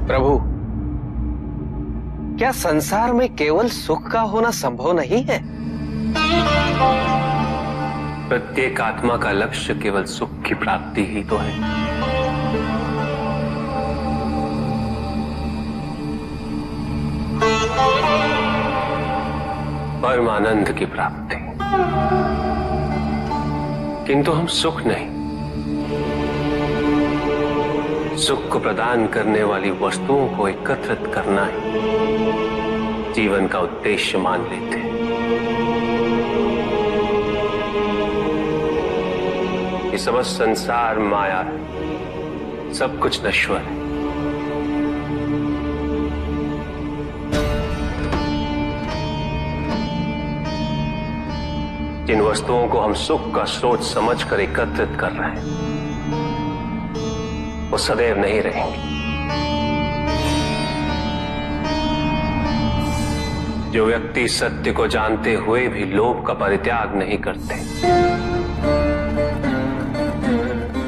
प्रभु, क्या संसार में केवल सुख का होना संभव नहीं है? प्रत्येक आत्मा का लक्ष्य केवल सुख की प्राप्ति ही तो है। परम आनंद की प्राप्ति। किंतु हम सुख नहीं, सुख को प्रदान करने वाली वस्तुओं को एकत्रित करना ही जीवन का उद्देश्य मान लेते हैं। ये समस्त संसार माया है, सब कुछ नश्वर है। जिन वस्तुओं को हम सुख का स्रोत समझकर एकत्रित कर रहे हैं, वो सदैव नहीं रहेंगे। जो व्यक्ति सत्य को जानते हुए भी लोभ का परित्याग नहीं करते,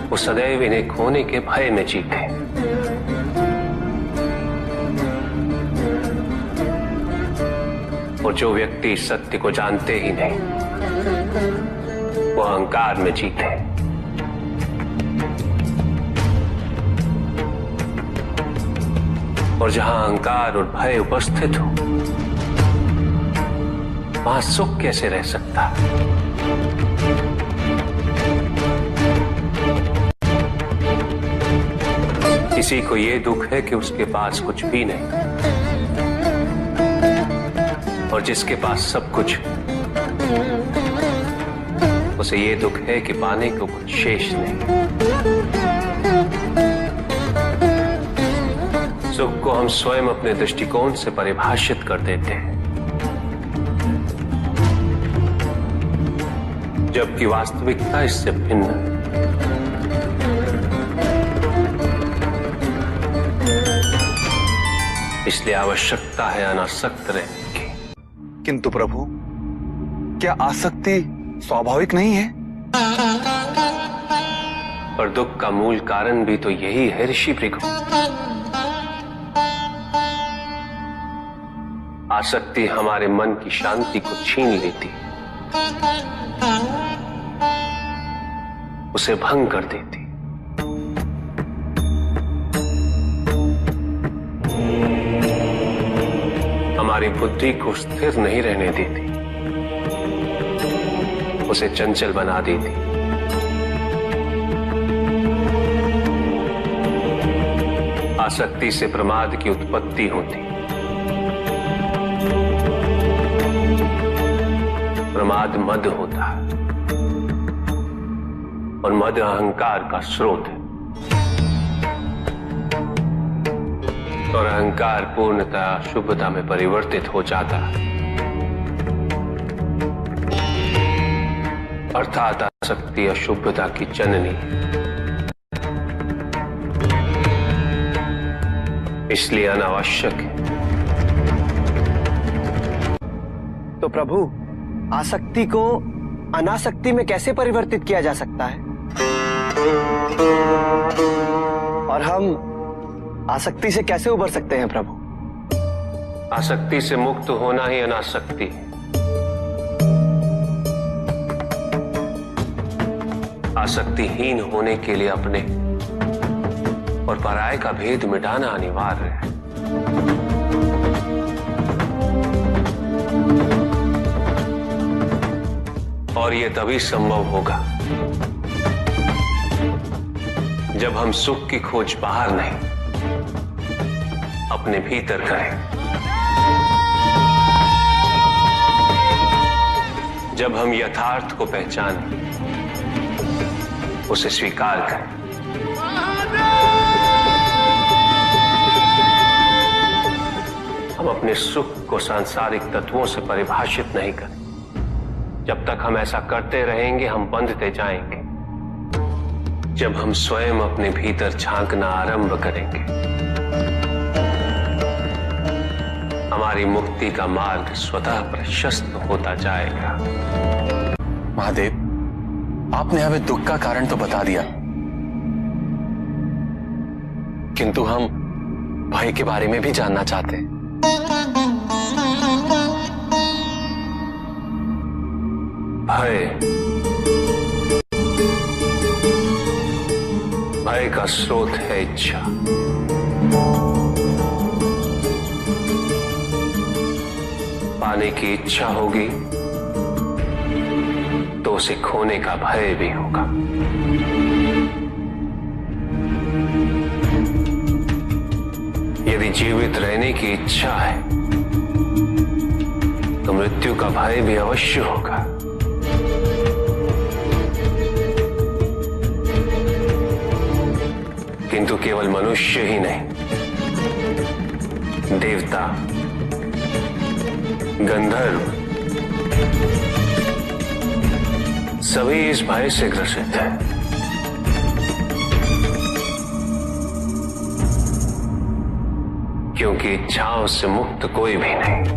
वो सदैव इन्हें खोने के भय में जीते। और जो व्यक्ति सत्य को जानते ही नहीं, वो अहंकार में जीते। और जहां अहंकार और भय उपस्थित हो, वहां सुख कैसे रह सकता? किसी को ये दुख है कि उसके पास कुछ भी नहीं, और जिसके पास सब कुछ, उसे ये दुख है कि पाने को कुछ शेष नहीं। सुख को हम स्वयं अपने दृष्टिकोण से परिभाषित कर देते हैं, जबकि वास्तविकता इससे भिन्न है। इसलिए आवश्यकता है अनासक्त रहने की। किंतु प्रभु, क्या आसक्ति स्वाभाविक नहीं है? और दुख का मूल कारण भी तो यही है ऋषि भृगु। आसक्ति हमारे मन की शांति को छीन लेती, उसे भंग कर देती। हमारी बुद्धि को स्थिर नहीं रहने देती, उसे चंचल बना देती। आसक्ति से प्रमाद की उत्पत्ति होती। प्रमाद मद होता है, और मद अहंकार का स्रोत है। और अहंकार पूर्णतः शुभता में परिवर्तित हो जाता है, अर्थात आसक्ति अशुभता की जननी। इसलिए अनावश्यक है। तो प्रभु, आसक्ति को अनासक्ति में कैसे परिवर्तित किया जा सकता है? और हम आसक्ति से कैसे उबर सकते हैं प्रभु? आसक्ति से मुक्त होना ही अनासक्ति है। आसक्तिहीन होने के लिए अपने और पराये का भेद मिटाना अनिवार्य है। और यह तभी संभव होगा जब हम सुख की खोज बाहर नहीं, अपने भीतर करें। जब हम यथार्थ को पहचानें, उसे स्वीकार करें। हम अपने सुख को सांसारिक तत्वों से परिभाषित नहीं करें। जब तक हम ऐसा करते रहेंगे, हम बंधते जाएंगे। जब हम स्वयं अपने भीतर झांकना आरंभ करेंगे, हमारी मुक्ति का मार्ग स्वतः प्रशस्त होता जाएगा। महादेव, आपने हमें दुख का कारण तो बता दिया, किंतु हम भाई के बारे में भी जानना चाहते हैं। भय का स्रोत है इच्छा। पाने की इच्छा होगी तो उसे खोने का भय भी होगा। यदि जीवित रहने की इच्छा है तो मृत्यु का भय भी अवश्य होगा। किंतु केवल मनुष्य ही नहीं, देवता, गंधर्व सभी इस भय से ग्रसित हैं। क्योंकि इच्छाओं से मुक्त कोई भी नहीं।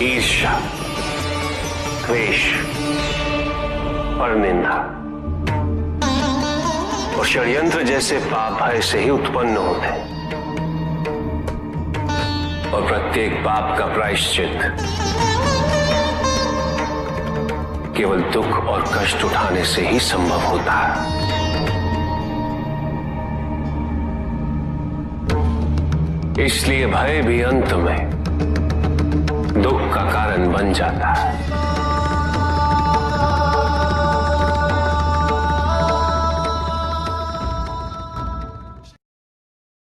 ईर्ष्या, द्वेष और निंदा और षड्यंत्र जैसे पाप भय से ही उत्पन्न होते हैं। और प्रत्येक पाप का प्रायश्चित केवल दुख और कष्ट उठाने से ही संभव होता है। इसलिए भय भी अंत में दुख का कारण बन जाता है।